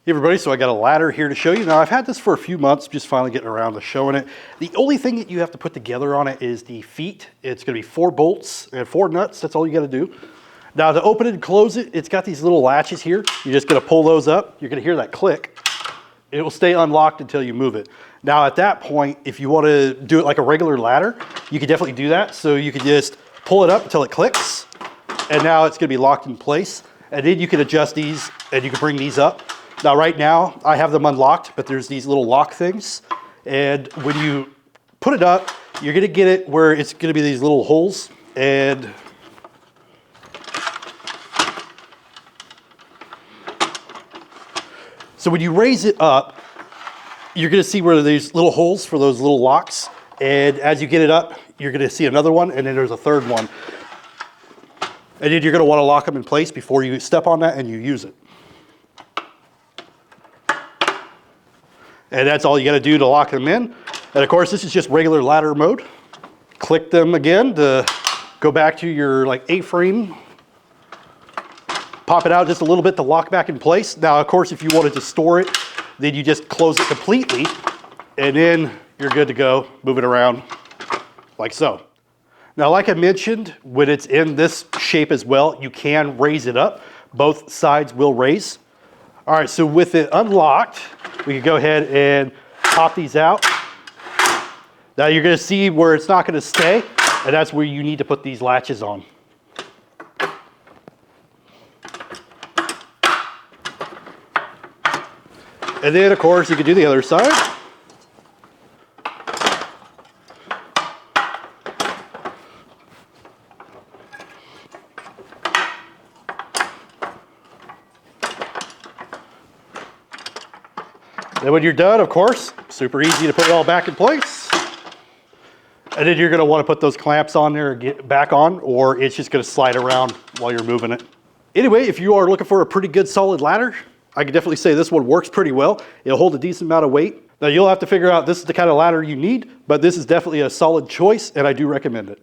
Hey everybody, so I got a ladder here to show you. Now I've had this for a few months, just finally getting around to showing it. The only thing that you have to put together on it is the feet. It's gonna be 4 bolts and 4 nuts, that's all you gotta do. Now to open it and close it, it's got these little latches here. You're just gonna pull those up. You're gonna hear that click. It will stay unlocked until you move it. Now at that point, if you wanna do it like a regular ladder, you can definitely do that. So you can just pull it up until it clicks, and now it's gonna be locked in place. And then you can adjust these and you can bring these up. Now right now, I have them unlocked, but there's these little lock things. And when you put it up, you're gonna get it where it's gonna be these little holes. And so when you raise it up, you're gonna see where there's little holes for those little locks. And as you get it up, you're gonna see another one, and then there's a third one. And then you're gonna wanna lock them in place before you step on that and you use it. And that's all you gotta do to lock them in. And of course, this is just regular ladder mode. Click them again to go back to your like A-frame. Pop it out just a little bit to lock back in place. Now, of course, if you wanted to store it, then you just close it completely, and then you're good to go. Move it around like so. Now, like I mentioned, when it's in this shape as well, you can raise it up. Both sides will raise. All right, so with it unlocked, we can go ahead and pop these out. Now you're gonna see where it's not gonna stay, and that's where you need to put these latches on. And then of course you can do the other side. Then when you're done, of course, super easy to put it all back in place. And then you're gonna wanna put those clamps on there and get back on, or it's just gonna slide around while you're moving it. Anyway, if you are looking for a pretty good solid ladder, I can definitely say this one works pretty well. It'll hold a decent amount of weight. Now you'll have to figure out this is the kind of ladder you need, but this is definitely a solid choice and I do recommend it.